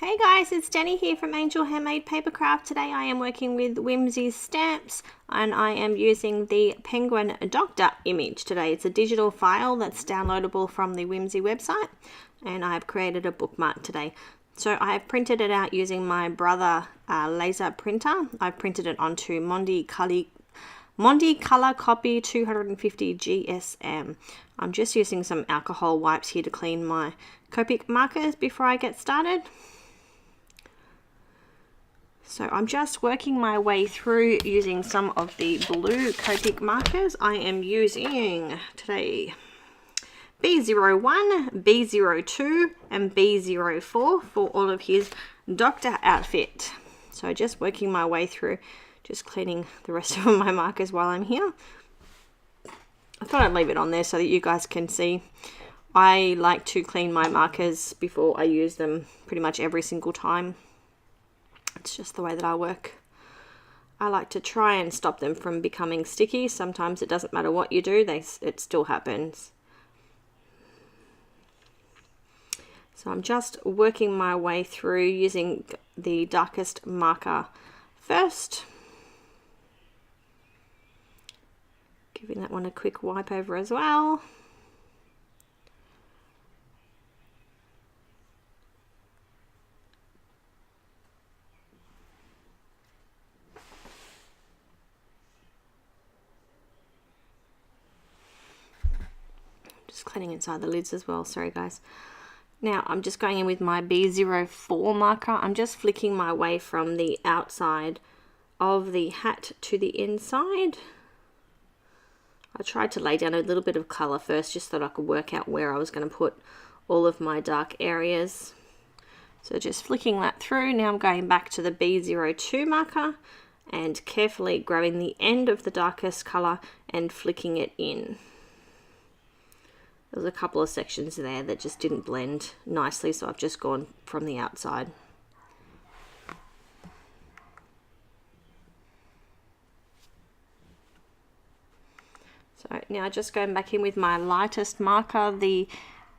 Hey guys, it's Jenny here from Handmade Papercraft. Today I am working with Whimsy stamps and I am using the penguin doctor image today. It's a digital file that's downloadable from the Whimsy website and I have created a bookmark today. So I have printed it out using my brother laser printer. I've printed it onto Monday Color Copy 250 GSM. I'm just using some alcohol wipes here to clean my Copic markers before I get started. So I'm just working my way through using some of the blue Copic markers. I am using today B01, B02 and B04 for all of his doctor outfit. So just working my way through, just cleaning the rest of my markers while I'm here. I thought I'd leave it on there so that you guys can see. I like to clean my markers before I use them pretty much every single time. It's just the way that I work. I like to try and stop them from becoming sticky. Sometimes it doesn't matter what you do, it still happens. So I'm just working my way through using the darkest marker first. Giving that one a quick wipe over as well. Just cleaning inside the lids as well, sorry guys. Now I'm just going in with my B04 marker. I'm just flicking my way from the outside of the hat to the inside. I tried to lay down a little bit of colour first just so that I could work out where I was going to put all of my dark areas. So just flicking that through. Now I'm going back to the B02 marker and carefully grabbing the end of the darkest colour and flicking it in. There was a couple of sections there that just didn't blend nicely, so I've just gone from the outside. So now just going back in with my lightest marker, the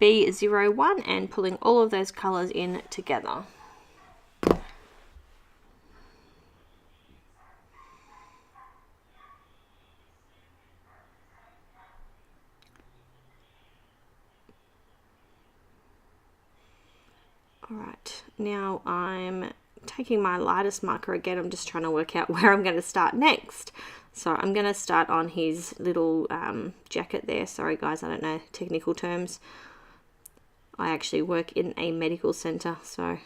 B01, and pulling all of those colours in together. Alright, now I'm taking my lightest marker again. I'm just trying to work out where I'm going to start next. So I'm going to start on his little jacket there. Sorry guys, I don't know technical terms. I actually work in a medical centre, so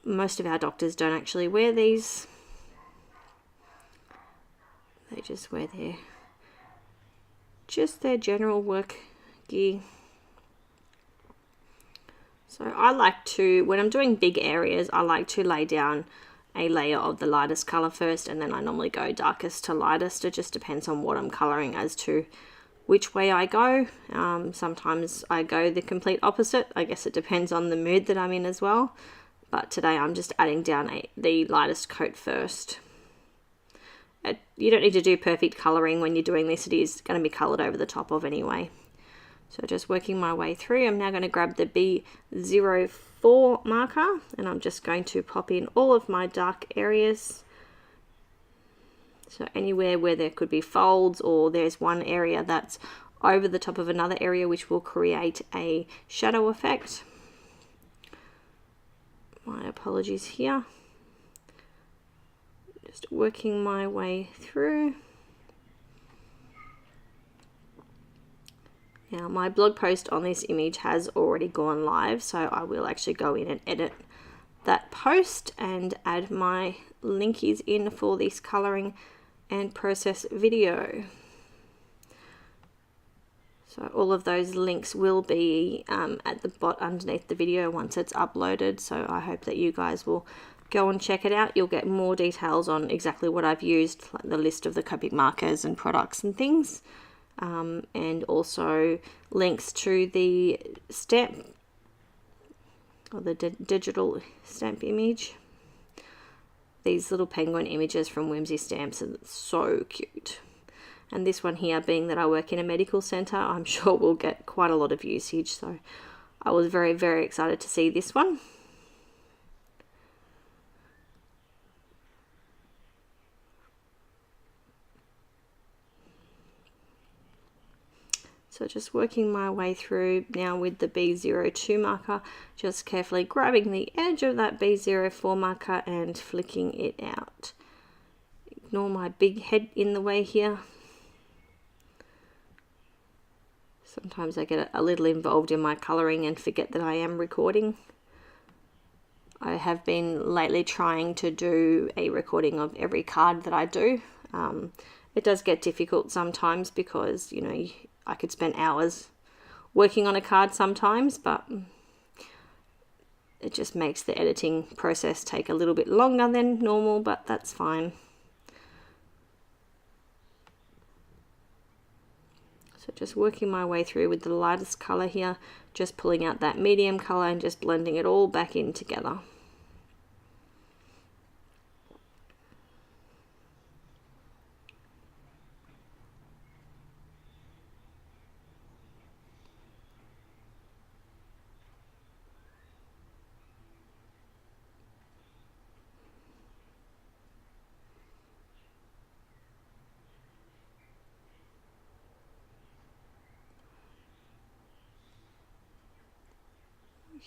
most of our doctors don't actually wear these. They just wear their general work gear. So I like to, when I'm doing big areas, I like to lay down a layer of the lightest colour first, and then I normally go darkest to lightest. It just depends on what I'm colouring as to which way I go. Sometimes I go the complete opposite. I guess it depends on the mood that I'm in as well. But today I'm just adding down the lightest coat first. You don't need to do perfect colouring when you're doing this. It is going to be coloured over the top of anyway. So just working my way through. I'm now going to grab the B04 marker and I'm just going to pop in all of my dark areas. So anywhere where there could be folds, or there's one area that's over the top of another area, which will create a shadow effect. My apologies here. Just working my way through. Now my blog post on this image has already gone live, so I will actually go in and edit that post and add my linkies in for this colouring and process video. So all of those links will be at the bottom underneath the video once it's uploaded, so I hope that you guys will go and check it out. You'll get more details on exactly what I've used, like the list of the Copic markers and products and things. And also links to the stamp, or the digital stamp image. These little penguin images from Whimsy stamps are so cute. And this one here, being that I work in a medical centre, I'm sure will get quite a lot of usage. So I was very, very excited to see this one. So just working my way through now with the B02 marker, just carefully grabbing the edge of that B04 marker and flicking it out. Ignore my big head in the way here. Sometimes I get a little involved in my colouring and forget that I am recording. I have been lately trying to do a recording of every card that I do. It does get difficult sometimes because, you know, I could spend hours working on a card sometimes, but it just makes the editing process take a little bit longer than normal, but that's fine. So just working my way through with the lightest colour here, just pulling out that medium colour and just blending it all back in together.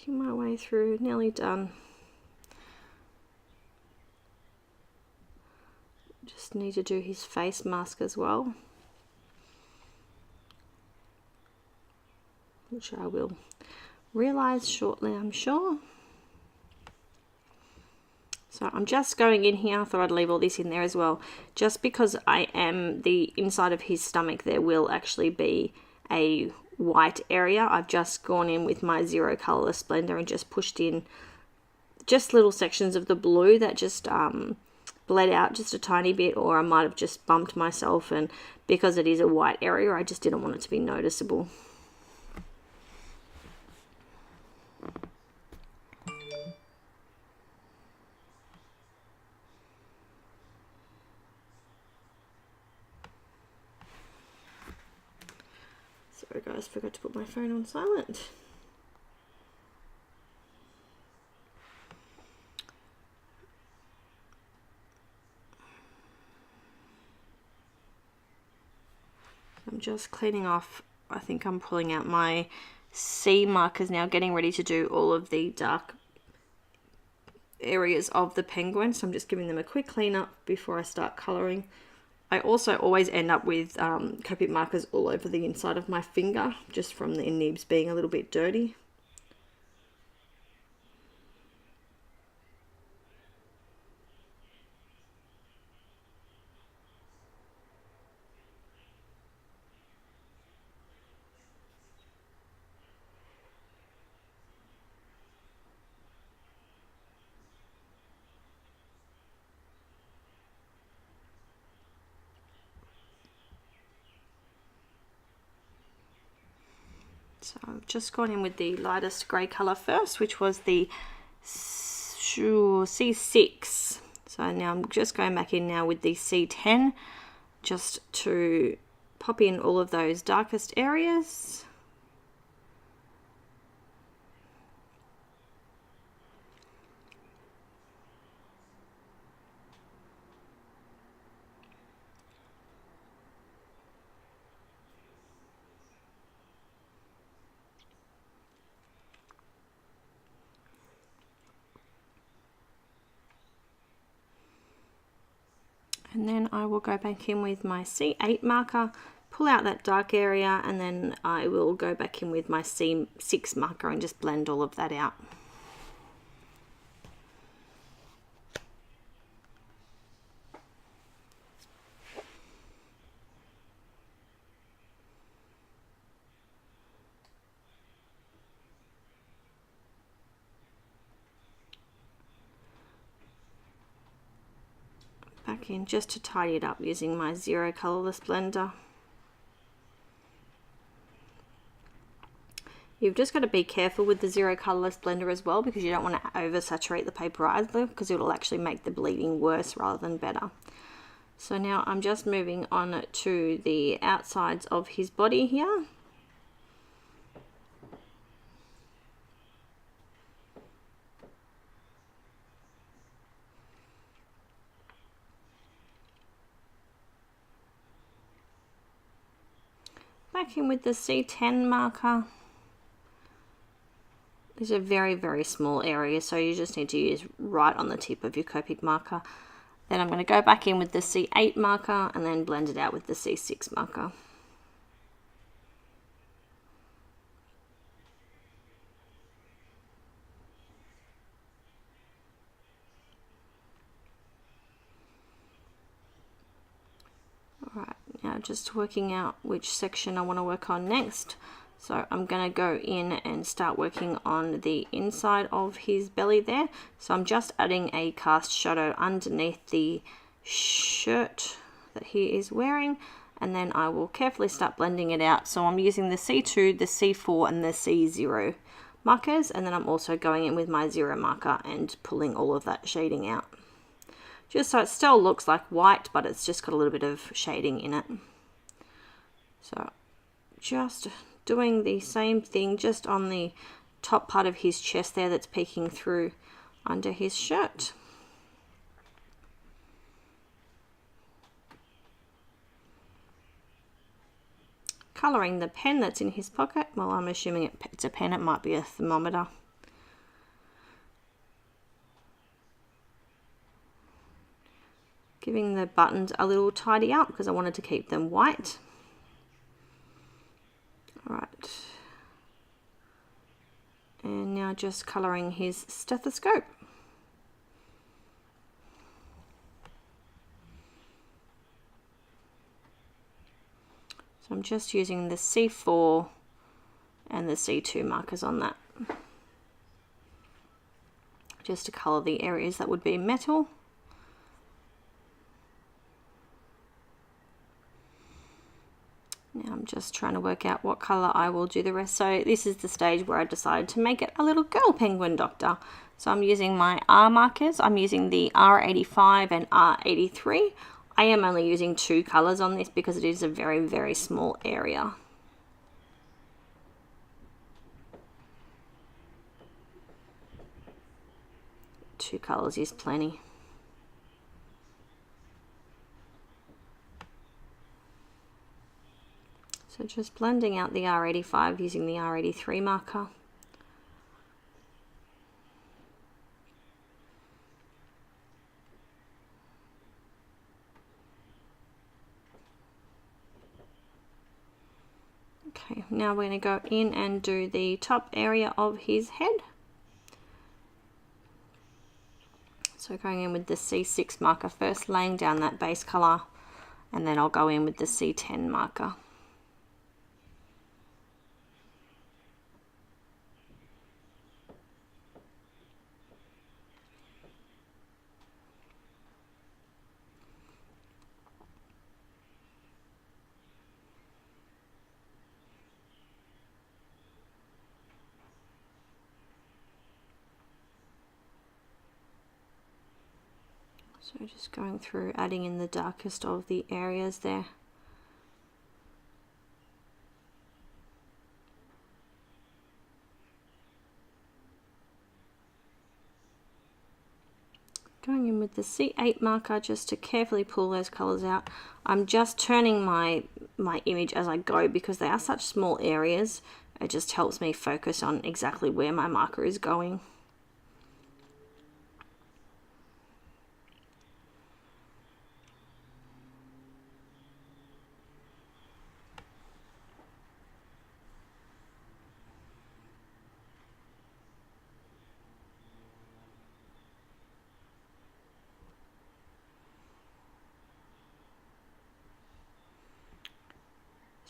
Working my way through, nearly done. Just need to do his face mask as well, which I will realise shortly, I'm sure. So I'm just going in here, I thought I'd leave all this in there as well, just because the inside of his stomach there will actually be a white area. I've just gone in with my zero colourless blender and just pushed in just little sections of the blue that just bled out just a tiny bit, or I might have just bumped myself, and because it is a white area I just didn't want it to be noticeable. Sorry guys, forgot to put my phone on silent. I'm just cleaning off, I think I'm pulling out my C markers now, getting ready to do all of the dark areas of the penguin. So I'm just giving them a quick clean up before I start colouring. I also always end up with Copic markers all over the inside of my finger, just from the nibs being a little bit dirty. So I've just gone in with the lightest grey colour first, which was the C6. So now I'm just going back in now with the C10, just to pop in all of those darkest areas. And then I will go back in with my C8 marker, pull out that dark area, and then I will go back in with my C6 marker and just blend all of that out. Back in just to tidy it up using my zero colourless blender. You've just got to be careful with the zero colourless blender as well, because you don't want to oversaturate the paper either, because it will actually make the bleeding worse rather than better. So now I'm just moving on to the outsides of his body here. back in with the C10 marker. These are very, very small areas, so you just need to use right on the tip of your Copic marker. Then I'm going to go back in with the C8 marker and then blend it out with the C6 marker. Alright, now just working out which section I want to work on next. So I'm going to go in and start working on the inside of his belly there. So I'm just adding a cast shadow underneath the shirt that he is wearing, and then I will carefully start blending it out. So I'm using the C2, the C4 and the C0 markers, and then I'm also going in with my 0 marker and pulling all of that shading out. Just so it still looks like white, but it's just got a little bit of shading in it. So just doing the same thing just on the top part of his chest there that's peeking through under his shirt. Colouring the pen that's in his pocket. Well, I'm assuming it's a pen, it might be a thermometer. Giving the buttons a little tidy up because I wanted to keep them white. Alright, and now just colouring his stethoscope. So I'm just using the C4 and the C2 markers on that, just to colour the areas that would be metal. Now I'm just trying to work out what colour I will do the rest. So this is the stage where I decided to make it a little girl penguin doctor. So I'm using my R markers. I'm using the R85 and R83. I am only using 2 colours on this because it is a very, very small area. Two colours is plenty. So just blending out the R85 using the R83 marker. Okay, now we're going to go in and do the top area of his head. So going in with the C6 marker first, laying down that base colour, and then I'll go in with the C10 marker. So just going through, adding in the darkest of the areas there. Going in with the C8 marker just to carefully pull those colours out. I'm just turning my image as I go because they are such small areas. It just helps me focus on exactly where my marker is going.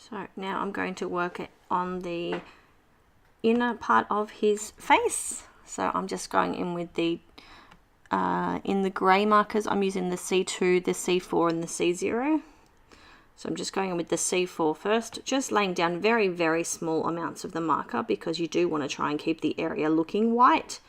So now I'm going to work it on the inner part of his face. So I'm just going in with the, in the grey markers, I'm using the C2, the C4 and the C0. So I'm just going in with the C4 first, just laying down very, very small amounts of the marker because you do want to try and keep the area looking white.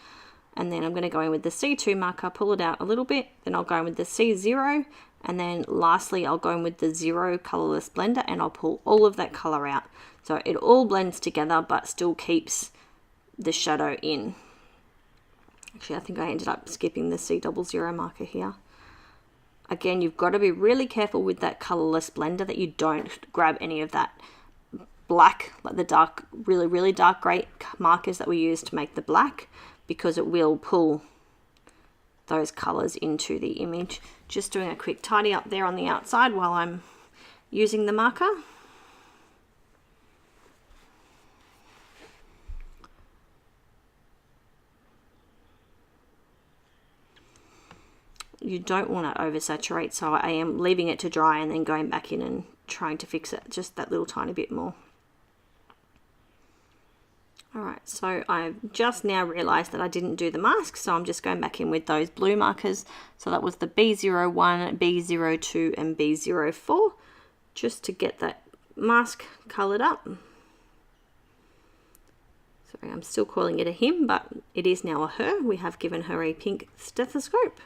And then I'm going to go in with the C2 marker, pull it out a little bit, then I'll go in with the C0, and then lastly I'll go in with the 0 colourless blender and I'll pull all of that colour out. So it all blends together but still keeps the shadow in. Actually, I think I ended up skipping the C00 marker here. Again, you've got to be really careful with that colourless blender that you don't grab any of that black, like the dark, really dark grey markers that we use to make the black, because it will pull those colours into the image. Just doing a quick tidy up there on the outside while I'm using the marker. You don't want to oversaturate, so I am leaving it to dry and then going back in and trying to fix it just that little tiny bit more. Alright, so I've just now realised that I didn't do the mask, so I'm just going back in with those blue markers. So that was the B01, B02 and B04, just to get that mask coloured up. Sorry, I'm still calling it a him, but it is now a her. We have given her a pink stethoscope.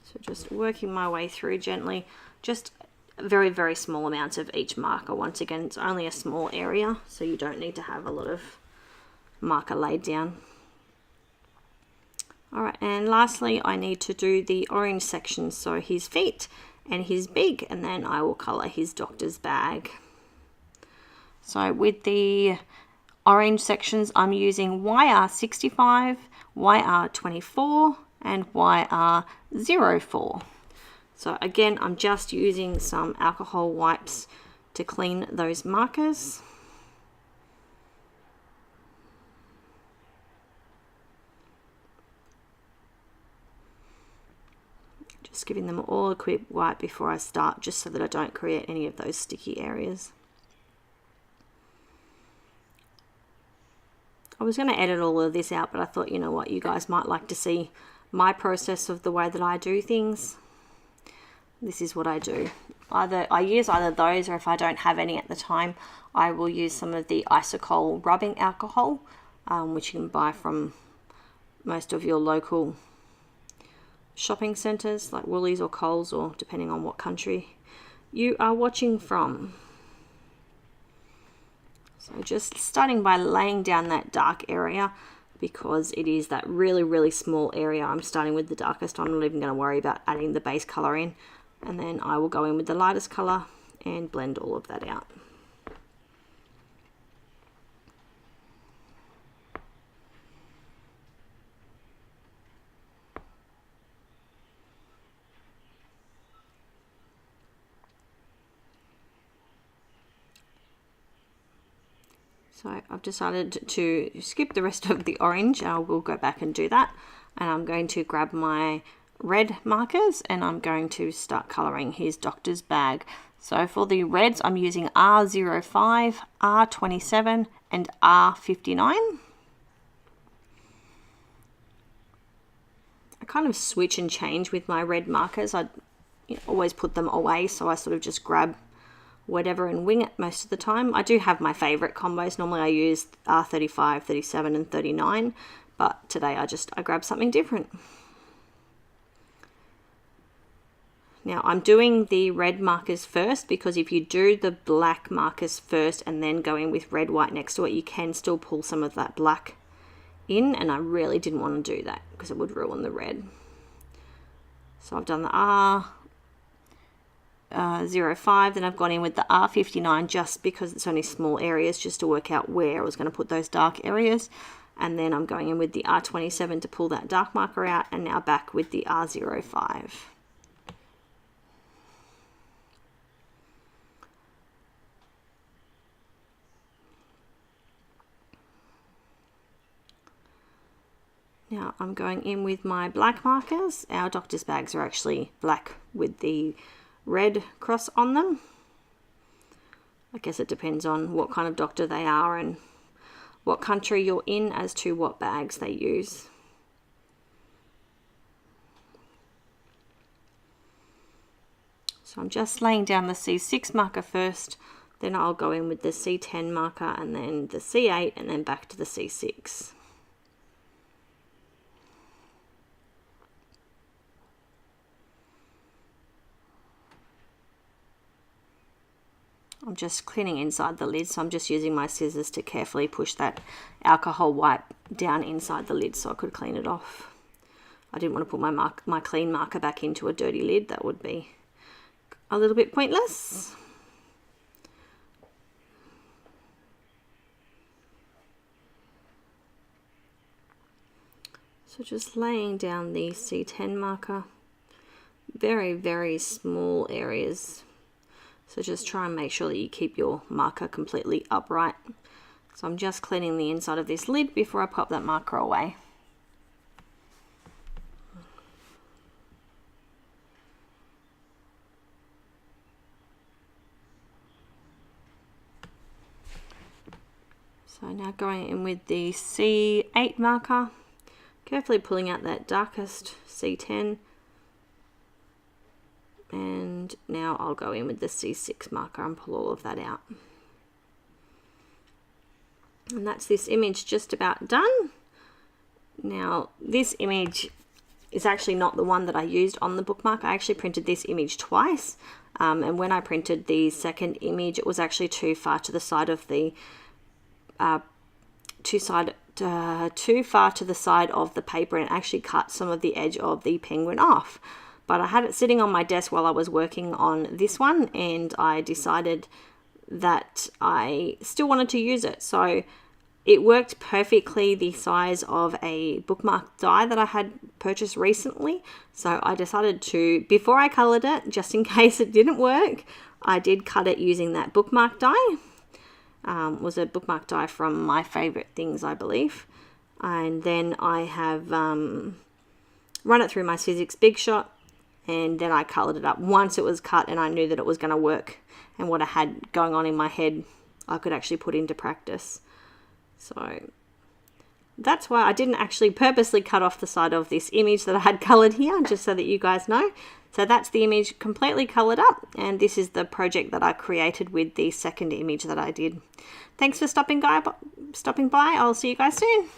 So just working my way through gently, just very small amounts of each marker. Once again, it's only a small area, so you don't need to have a lot of marker laid down. Alright, and lastly I need to do the orange section, so his feet and his beak, and then I will colour his doctor's bag. So with the orange sections I'm using YR65, YR24 and YR04. So again, I'm just using some alcohol wipes to clean those markers. Just giving them all a quick wipe before I start, just so that I don't create any of those sticky areas. I was going to edit all of this out, but I thought, you know what, you guys might like to see my process of the way that I do things. This is what I do. I use either those, or if I don't have any at the time, I will use some of the Isocol rubbing alcohol, which you can buy from most of your local shopping centres like Woolies or Coles, or depending on what country you are watching from. So just starting by laying down that dark area, because it is that really small area. I'm starting with the darkest. I'm not even going to worry about adding the base colour in. And then I will go in with the lightest colour and blend all of that out. So I've decided to skip the rest of the orange. I will go back and do that. And I'm going to grab my red markers and I'm going to start colouring his doctor's bag. So for the reds, I'm using R05, R27 and R59. I kind of switch and change with my red markers. I always put them away, so I sort of just grab whatever and wing it most of the time. I do have my favourite combos. Normally I use R35, 37 and 39, but today I grab something different. Now I'm doing the red markers first, because if you do the black markers first and then go in with red white next to it, you can still pull some of that black in, and I really didn't want to do that because it would ruin the red. So I've done the R05, then I've gone in with the R59 just because it's only small areas, just to work out where I was going to put those dark areas. And then I'm going in with the R27 to pull that dark marker out, and now back with the R05. Now I'm going in with my black markers. Our doctor's bags are actually black with the red cross on them. I guess it depends on what kind of doctor they are and what country you're in as to what bags they use. So I'm just laying down the C6 marker first, then I'll go in with the C10 marker and then the C8 and then back to the C6. I'm just cleaning inside the lid, so I'm just using my scissors to carefully push that alcohol wipe down inside the lid so I could clean it off. I didn't want to put my clean marker back into a dirty lid. That would be a little bit pointless. So just laying down the C10 marker, very, very small areas. So just try and make sure that you keep your marker completely upright. So I'm just cleaning the inside of this lid before I pop that marker away. So now going in with the C8 marker, carefully pulling out that darkest C10. And now I'll go in with the C6 marker and pull all of that out. And that's this image just about done. Now this image is actually not the one that I used on the bookmark. I actually printed this image twice. And when I printed the second image, it was actually too far to the side of the too far to the side of the paper, and actually cut some of the edge of the penguin off. But I had it sitting on my desk while I was working on this one, and I decided that I still wanted to use it. So it worked perfectly, the size of a bookmark die that I had purchased recently. So I decided to, before I colored it, just in case it didn't work, I did cut it using that bookmark die. Was a bookmark die from My Favorite Things, I believe. And then I have run it through my Sizzix Big Shot, and then I colored it up once it was cut and I knew that it was going to work, and what I had going on in my head I could actually put into practice. So that's why I didn't actually purposely cut off the side of this image that I had colored here, just so that you guys know. So that's the image completely colored up, and this is the project that I created with the second image that I did. Thanks for stopping by. I'll see you guys soon.